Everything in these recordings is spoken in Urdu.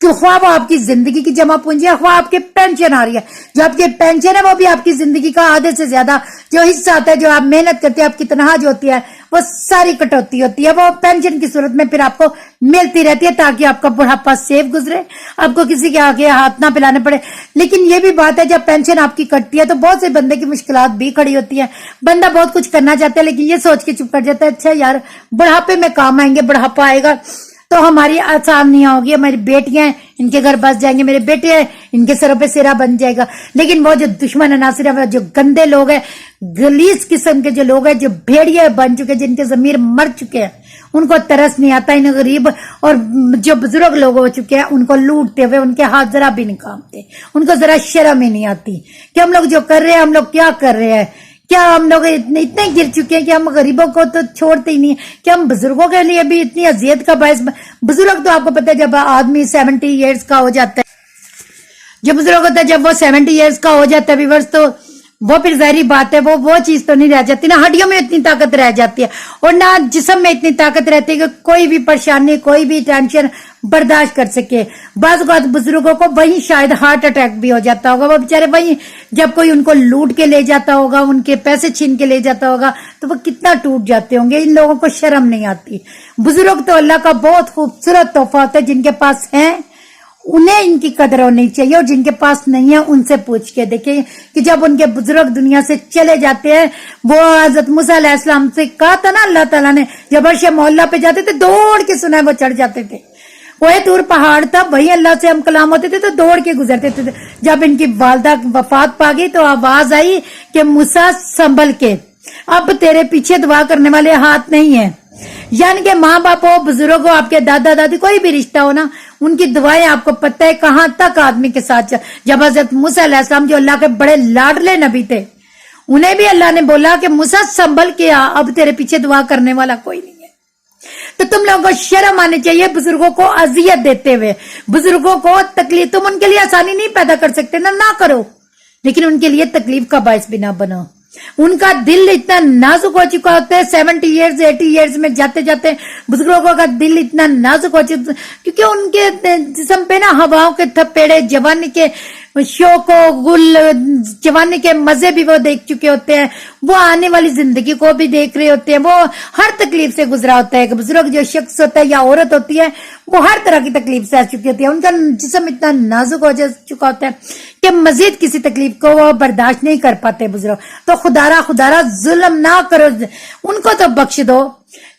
کہ خواہ وہ آپ کی زندگی کی جمع پونجی ہے، خواہ آپ کے پینشن آ رہی ہے، جو آپ کے پینشن ہے وہ بھی آپ کی زندگی کا آدھے سے زیادہ جو حصہ آتا ہے، جو آپ محنت کرتے ہیں، آپ کی تنخواہ جو ہوتی ہے وہ ساری کٹوتی ہوتی ہے، وہ پینشن کی صورت میں پھر آپ کو ملتی رہتی ہے تاکہ آپ کا بڑھاپا سیف گزرے، آپ کو کسی کے آگے ہاتھ نہ پھیلانے پڑے۔ لیکن یہ بھی بات ہے جب پینشن آپ کی کٹتی ہے تو بہت سے بندے کی مشکلات بھی کھڑی ہوتی ہیں، بندہ بہت کچھ کرنا چاہتا ہے لیکن یہ سوچ کے چپ کر جاتا ہے اچھا یار بڑھاپے میں کام آئیں گے، بڑھاپا آئے گا تو ہماری آسانیاں ہوگی، ہماری بیٹیاں ہیں ان کے گھر بس جائیں گے، میرے بیٹے ہیں ان کے سروں پہ سیرا بن جائے گا۔ لیکن وہ جو دشمن عناصر ہے، جو گندے لوگ ہیں، غلیظ قسم کے جو لوگ ہیں، جو بھیڑیے بن چکے، جن کے ضمیر مر چکے ہیں، ان کو ترس نہیں آتا، ان غریب اور جو بزرگ لوگ ہو چکے ہیں ان کو لوٹتے ہوئے ان کے ہاتھ ذرا بھی نہیں کامتے، ان کو ذرا شرم ہی نہیں آتی کہ ہم لوگ جو کر رہے ہیں، ہم لوگ کیا کر رہے ہیں، کیا ہم لوگ اتنے گر چکے ہیں کہ ہم غریبوں کو تو چھوڑتے ہی نہیں، کہ ہم بزرگوں کے لیے بھی اتنی اذیت کا باعث۔ بزرگ تو آپ کو پتہ ہے جب آدمی 70 ایئرز کا ہو جاتا ہے، جو بزرگ ہوتا ہے جب وہ 70 ایئرز کا ہو جاتا ہے ویورز، تو وہ پھر ظاہری بات ہے وہ چیز تو نہیں رہ جاتی نا، ہڈیوں میں اتنی طاقت رہ جاتی ہے اور نہ جسم میں اتنی طاقت رہتی ہے کہ کوئی بھی پریشانی، کوئی بھی ٹینشن برداشت کر سکے۔ بعض اوقات بزرگوں کو وہیں شاید ہارٹ اٹیک بھی ہو جاتا ہوگا، وہ بیچارے وہیں جب کوئی ان کو لوٹ کے لے جاتا ہوگا، ان کے پیسے چھین کے لے جاتا ہوگا تو وہ کتنا ٹوٹ جاتے ہوں گے۔ ان لوگوں کو شرم نہیں آتی۔ بزرگ تو اللہ کا بہت خوبصورت تحفہ ہوتا ہے، جن کے پاس ہیں انہیں ان کی قدر ہونی چاہیے اور جن کے پاس نہیں ہے ان سے پوچھ کے دیکھیں کہ جب ان کے بزرگ دنیا سے چلے جاتے ہیں، وہ حضرت موسیٰ علیہ السلام سے کہا تھا نا اللہ تعالیٰ نے، جب عرش مولا پہ جاتے تھے دوڑ کے سنا وہ چڑھ جاتے تھے، کوہ طور پہاڑ تھا وہی اللہ سے ہم کلام ہوتے تھے تو دوڑ کے گزرتے تھے۔ جب ان کی والدہ وفات پا گئی تو آواز آئی کہ موسیٰ سنبھل کے، اب تیرے پیچھے دعا کرنے والے ہاتھ نہیں ہیں۔ یعنی کہ ماں باپ ہو، بزرگ ہو، آپ کے دادا دادی، کوئی بھی رشتہ ہو نا، ان کی دعائیں آپ کو پتہ ہے کہاں تک آدمی کے ساتھ جب حضرت موسیٰ علیہ السلام جو اللہ کے بڑے لاڈلے نبی تھے، انہیں بھی اللہ نے بولا کہ موسیٰ سنبھل کے آ، اب تیرے پیچھے دعا کرنے والا کوئی نہیں ہے۔ تو تم لوگوں کو شرم آنی چاہیے بزرگوں کو اذیت دیتے ہوئے، بزرگوں کو تکلیف، تم ان کے لیے آسانی نہیں پیدا کر سکتے نہ کرو، لیکن ان کے لیے تکلیف کا باعث بھی نہ بنو۔ ان کا دل اتنا نازک ہو چکا ہوتا ہے، 70 ایئرز 80 ایئرز میں جاتے جاتے بزرگوں کا دل اتنا نازک ہو چکا، کیونکہ ان کے جسم پہ نا ہواؤں کے تھپیڑے، جوانی کے شوق و گل، جوانی کے مزے بھی وہ دیکھ چکے ہوتے ہیں، وہ آنے والی زندگی کو بھی دیکھ رہے ہوتے ہیں، وہ ہر تکلیف سے گزرا ہوتا ہے کہ بزرگ جو شخص ہوتا ہے یا عورت ہوتی ہے وہ ہر طرح کی تکلیف سے آ چکی ہوتی ہے، ان کا جسم اتنا نازک ہو چکا ہوتا ہے کہ مزید کسی تکلیف کو وہ برداشت نہیں کر پاتے بزرگ۔ تو خدا ظلم نہ کرو، ان کو تو بخش دو۔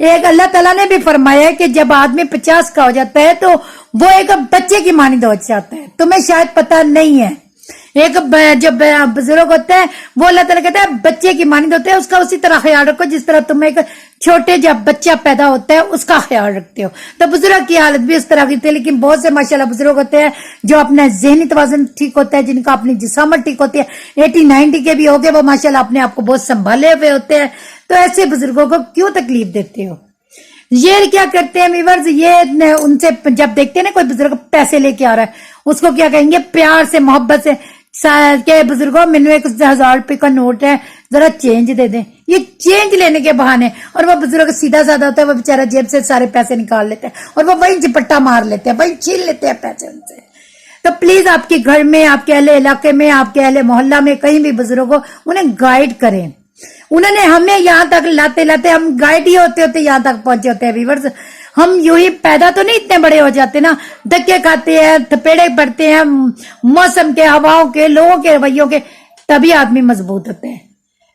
ایک اللہ تعالیٰ نے بھی فرمایا ہے کہ جب آدمی 50 کا ہو جاتا ہے تو وہ ایک بچے کی مانند ہو جاتا ہے، تمہیں شاید پتہ نہیں ہے، ایک جو بزرگ ہوتا ہے وہ اللہ تعالیٰ کہتا ہے بچے کی مانند ہوتے ہیں، اس کا اسی طرح خیال رکھو جس طرح تم ایک چھوٹے جب بچہ پیدا ہوتا ہے اس کا خیال رکھتے ہو۔ تو بزرگ کی حالت بھی اس طرح کی تھی، لیکن بہت سے ماشاءاللہ بزرگ ہوتے ہیں جو اپنا ذہنی توازن ٹھیک ہوتا ہے، جن کا اپنی جسامت ٹھیک ہوتی ہے، 80-90 کے بھی ہوگے وہ ماشاءاللہ اپنے آپ کو بہت سنبھالے ہوئے ہوتے ہیں۔ تو ایسے بزرگوں کو کیوں تکلیف دیتے ہو؟ یہ کیا کرتے ہیں ویورز، یہ ان سے جب دیکھتے ہیں نا کوئی بزرگ پیسے لے کے آ رہا ہے، اس کو کیا کہیں گے پیار سے، محبت سے کہ بزرگوں مینو 1000 روپے کا نوٹ ہے ذرا چینج دے دیں، یہ چینج لینے کے بہانے، اور وہ بزرگ سیدھا سادہ ہوتا ہے، وہ بیچارہ جیب سے سارے پیسے نکال لیتے ہیں اور وہ وہیں جپٹا مار لیتے ہیں، وہیں چھین لیتے ہیں پیسے ان سے۔ تو پلیز آپ کے گھر میں، آپ کے اہل علاقے میں، آپ کے اہل محلہ میں کہیں بھی بزرگ ہو، انہیں گائیڈ کریں۔ انہوں نے ہمیں یہاں تک لاتے ہم گائیڈ ہی ہوتے یہاں تک پہنچے ہوتے ہیں ویورز۔ ہم یوں ہی پیدا تو نہیں اتنے بڑے ہو جاتے نا، دھکے کھاتے ہیں، تھپیڑے پڑتے ہیں موسم کے، ہواؤں کے، لوگوں کے رویوں کے، تبھی آدمی مضبوط ہوتے ہیں۔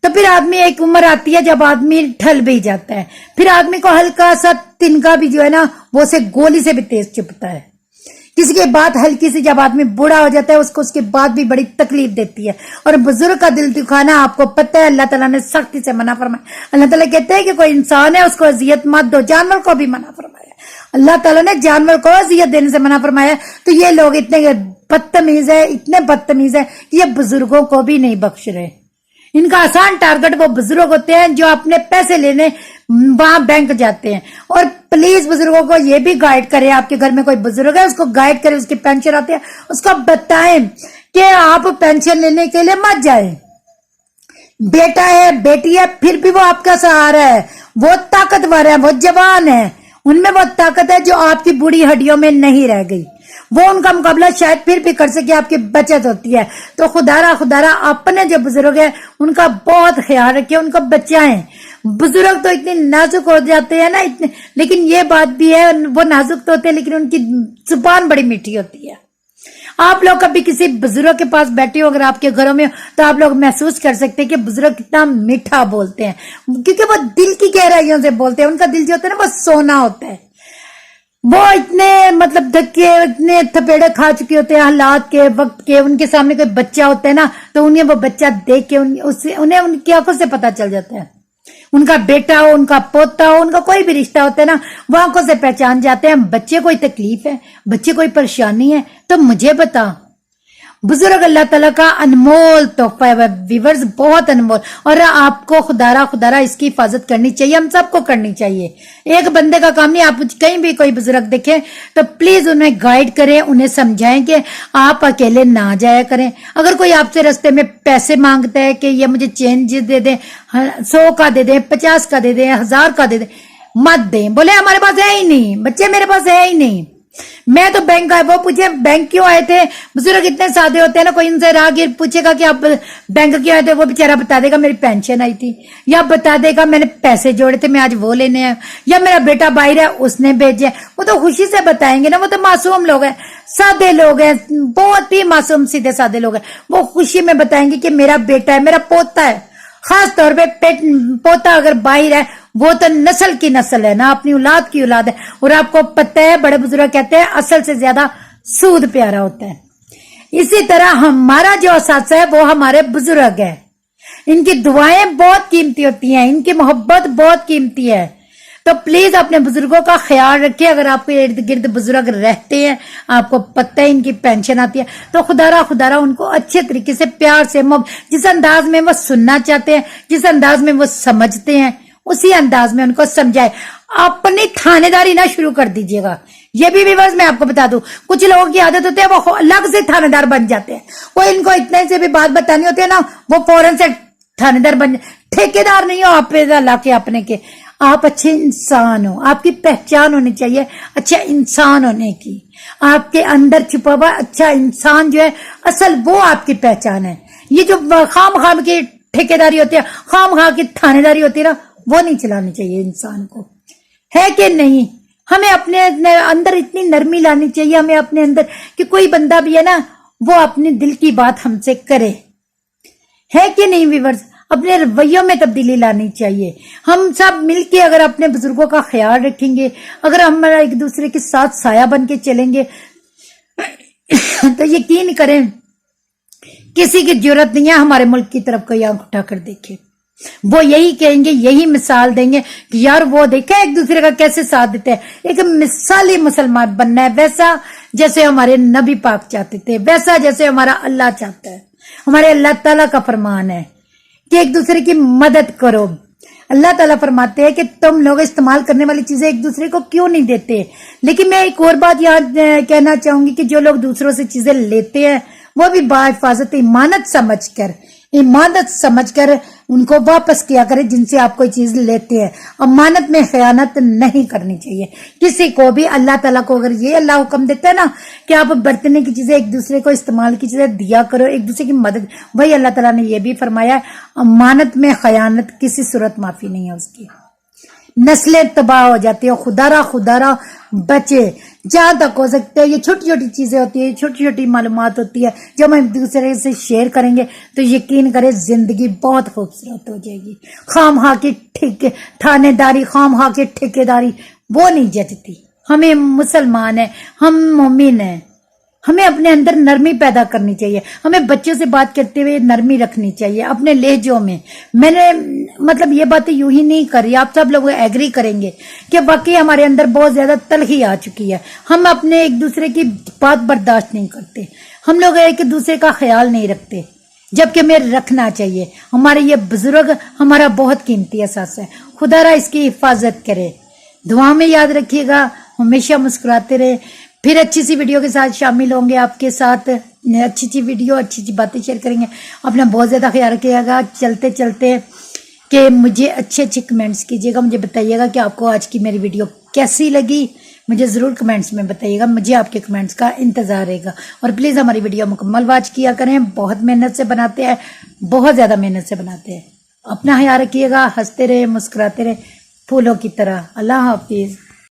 تو پھر آدمی ایک عمر آتی ہے جب آدمی ڈھل بھی جاتا ہے، پھر آدمی کو ہلکا سا تنکا بھی جو ہے نا وہ اسے گولی سے بھی تیز چپتا ہے۔ کسی کے بعد ہلکی سی جب آدمی بوڑھا ہو جاتا ہے اس کو اس کے بعد بھی بڑی تکلیف دیتی ہے، اور بزرگ کا دل دکھانا آپ کو پتہ ہے اللہ تعالیٰ نے سختی سے منع فرمایا۔ اللہ تعالیٰ کہتے ہیں کہ کوئی انسان ہے اس کو اذیت مت دو، جانور کو بھی منع فرمایا، اللہ تعالیٰ نے جانور کو اذیت دینے سے منع فرمایا۔ تو یہ لوگ اتنے بدتمیز ہے، اتنے بدتمیز ہے کہ یہ بزرگوں کو بھی نہیں بخش رہے۔ ان کا آسان ٹارگٹ وہ بزرگ ہوتے ہیں جو اپنے پیسے لینے وہاں بینک جاتے ہیں۔ اور پلیز بزرگوں کو یہ بھی گائیڈ کرے، آپ کے گھر میں کوئی بزرگ ہے اس کو گائیڈ کرے، اس کی پینشن آتی ہے اس کو بتائیں کہ آپ پینشن لینے کے لیے مت جائیں، بیٹا ہے بیٹی ہے پھر بھی وہ آپ کا سہارا ہے، وہ طاقتور ہے، وہ جوان ہے، ان میں وہ طاقت ہے جو آپ کی بوڑھی ہڈیوں میں نہیں رہ گئی۔ وہ ان کا مقابلہ شاید پھر بھی کر سکے، آپ کی بچت ہوتی ہے۔ تو خدا اپنے جو بزرگ ہیں ان کا بہت خیال رکھے، ان کو بچائیں۔ بزرگ تو اتنے نازک ہو جاتے ہیں نا اتنے، لیکن یہ بات بھی ہے وہ نازک تو ہوتے ہیں لیکن ان کی زبان بڑی میٹھی ہوتی ہے۔ آپ لوگ کبھی کسی بزرگ کے پاس بیٹھے ہو، اگر آپ کے گھروں میں، تو آپ لوگ محسوس کر سکتے ہیں کہ بزرگ کتنا میٹھا بولتے ہیں، کیونکہ وہ دل کی گہرائیوں سے بولتے ہیں۔ ان کا دل جو ہوتا ہے نا وہ سونا ہوتا ہے۔ وہ اتنے مطلب دھکے، اتنے تھپیڑے کھا چکے ہوتے ہیں حالات کے، وقت کے، ان کے سامنے کوئی بچہ ہوتا ہے نا تو انہیں وہ بچہ دیکھ کے انہیں ان کی آنکھوں سے پتا چل جاتا ہے۔ ان کا بیٹا ہو، ان کا پوتا ہو، ان کا کوئی بھی رشتہ ہوتا ہے نا، وہ آنکھوں سے پہچان جاتے ہیں۔ بچے کوئی تکلیف ہے، بچے کوئی پریشانی ہے تو مجھے بتا۔ بزرگ اللہ تعالیٰ کا انمول تحفہ ہے ویورز، بہت انمول، اور آپ کو خدا اس کی حفاظت کرنی چاہیے، ہم سب کو کرنی چاہیے۔ ایک بندے کا کام نہیں، آپ کہیں بھی کوئی بزرگ دیکھیں تو پلیز انہیں گائیڈ کریں، انہیں سمجھائیں کہ آپ اکیلے نہ جایا کریں۔ اگر کوئی آپ سے رستے میں پیسے مانگتا ہے کہ یہ مجھے چینج دے دیں، 100 کا دے دیں، 50 کا دے دیں، 1000 کا دے دیں، مت دیں۔ بولے ہمارے پاس ہے ہی نہیں، بچے میرے پاس ہے ہی نہیں، میں تو بینک آئے۔ وہ پوچھے بینک کیوں آئے تھے؟ بزرگ اتنے سادے ہوتے ہیں نا، کوئی ان سے راہگیر پوچھے گا کہ آپ بینک کیوں آئے تھے، وہ بیچارہ بتا دے گا میری پینشن آئی تھی، یا بتا دے گا میں نے پیسے جوڑے تھے میں آج وہ لینے ہیں، یا میرا بیٹا باہر ہے اس نے بھیجے۔ وہ تو خوشی سے بتائیں گے نا، وہ تو معصوم لوگ ہیں، سادے لوگ ہیں، بہت ہی معصوم سیدھے سادے لوگ ہیں۔ وہ خوشی میں بتائیں گے کہ میرا بیٹا ہے، میرا پوتا ہے۔ خاص طور پہ پوتا اگر باہر ہے وہ تو نسل کی نسل ہے نا، اپنی اولاد کی اولاد ہے۔ اور آپ کو پتہ ہے بڑے بزرگ کہتے ہیں اصل سے زیادہ سود پیارا ہوتا ہے۔ اسی طرح ہمارا جو اساتذہ ہے وہ ہمارے بزرگ ہے، ان کی دعائیں بہت قیمتی ہوتی ہیں، ان کی محبت بہت قیمتی ہے۔ تو پلیز اپنے بزرگوں کا خیال رکھیں۔ اگر آپ کے ارد گرد بزرگ رہتے ہیں، آپ کو پتہ ہے ان کی پینشن آتی ہے، تو خدا ان کو اچھے طریقے سے پیار سے جس انداز میں وہ سننا چاہتے ہیں، جس انداز میں وہ سمجھتے ہیں، اسی انداز میں ان کو سمجھائے۔ اپنی تھانے داری نہ شروع کر دیجیے گا۔ یہ بھی ویورز میں آپ کو بتا دوں، کچھ لوگوں کی عادت ہوتی ہے وہ الگ سے تھانے دار بن جاتے ہیں۔ وہ ان کو اتنے سے بھی بات بتانی ہوتی ہے نا، وہ فوراً سے تھانے دار بن ٹھیکے دار نہیں ہو آپ پہ لا کے اپنے کے۔ آپ اچھے انسان ہو، آپ کی پہچان ہونی چاہیے اچھا انسان ہونے کی۔ آپ کے اندر چھپا ہوا اچھا انسان جو ہے اصل وہ آپ کی پہچان ہے۔ یہ جو خام کی ٹھیکیداری ہوتی ہے، خام کی تھانے داری ہوتی ہے نا، وہ نہیں چلانی چاہیے انسان کو، ہے کہ نہیں؟ ہمیں اپنے اندر اتنی نرمی لانی چاہیے، ہمیں اپنے اندر کہ کوئی بندہ بھی ہے نا وہ اپنے دل کی بات ہم سے کرے، ہے کہ نہیں ویورز؟ اپنے رویوں میں تبدیلی لانی چاہیے۔ ہم سب مل کے اگر اپنے بزرگوں کا خیال رکھیں گے، اگر ہم ایک دوسرے کے ساتھ سایہ بن کے چلیں گے تو یقین کریں کسی کی ضرورت نہیں ہے ہمارے ملک کی طرف کوئی آنکھ اٹھا کر دیکھے۔ وہ یہی کہیں گے، یہی مثال دیں گے کہ یار وہ دیکھیں ایک دوسرے کا کیسے ساتھ دیتے ہیں۔ ایک مثالی مسلمان بننا ہے، ویسا جیسے ہمارے نبی پاک چاہتے تھے، ویسا جیسے ہمارا اللہ چاہتا ہے، ہمارے اللہ تعالیٰ کا فرمان ہے کہ ایک دوسرے کی مدد کرو۔ اللہ تعالیٰ فرماتے ہیں کہ تم لوگ استعمال کرنے والی چیزیں ایک دوسرے کو کیوں نہیں دیتے۔ لیکن میں ایک اور بات یہاں کہنا چاہوں گی کہ جو لوگ دوسروں سے چیزیں لیتے ہیں وہ بھی باحفاظت امانت سمجھ کر ان کو واپس کیا کرے جن سے آپ کوئی چیز لیتے ہیں۔ امانت میں خیانت نہیں کرنی چاہیے کسی کو بھی۔ اللہ تعالیٰ کو اگر یہ اللہ حکم دیتا ہے نا کہ آپ برتنے کی چیزیں ایک دوسرے کو استعمال کی چیزیں دیا کرو، ایک دوسرے کی مدد، وہی اللہ تعالیٰ نے یہ بھی فرمایا امانت میں خیانت کسی صورت معافی نہیں ہے اس کی، نسلیں تباہ ہو جاتی ہے۔ خدا را بچے جہاں تک ہو سکتے ہیں۔ یہ چھوٹی چھوٹی چیزیں ہوتی ہیں، چھوٹی چھوٹی معلومات ہوتی ہے، جب ہم ایک دوسرے سے شیئر کریں گے تو یقین کریں زندگی بہت خوبصورت ہو جائے گی۔ خواہ کی تھانے داری، خواہ کی ٹھیکیداری وہ نہیں جچتی۔ ہمیں مسلمان ہیں، ہم مومن ہیں، ہمیں اپنے اندر نرمی پیدا کرنی چاہیے۔ ہمیں بچوں سے بات کرتے ہوئے نرمی رکھنی چاہیے اپنے لہجوں میں۔ میں نے مطلب یہ باتیں یوں ہی نہیں کری، آپ سب لوگ ایگری کریں گے کہ واقعی ہمارے اندر بہت زیادہ تلخی آ چکی ہے۔ ہم اپنے ایک دوسرے کی بات برداشت نہیں کرتے، ہم لوگ ایک دوسرے کا خیال نہیں رکھتے، جبکہ ہمیں رکھنا چاہیے۔ ہمارے یہ بزرگ ہمارا بہت قیمتی احساس ہے۔ خدا را اس کی حفاظت کرے۔ دعا میں یاد رکھیے گا، ہمیشہ مسکراتے رہے۔ پھر اچھی سی ویڈیو کے ساتھ شامل ہوں گے، آپ کے ساتھ اچھی ویڈیو، اچھی باتیں شیئر کریں گے۔ اپنا بہت زیادہ خیال رکھیے گا۔ چلتے کہ مجھے اچھے کمنٹس کیجیے گا، مجھے بتائیے گا کہ آپ کو آج کی میری ویڈیو کیسی لگی۔ مجھے ضرور کمنٹس میں بتائیے گا، مجھے آپ کے کمنٹس کا انتظار رہے گا، اور پلیز ہماری ویڈیو مکمل واچ کیا کریں، بہت محنت سے بناتے ہیں، بہت زیادہ محنت سے بناتے ہیں۔ اپنا خیال رکھیے گا، ہنستے رہے، مسکراتے رہے پھولوں کی طرح۔ اللہ حافظ۔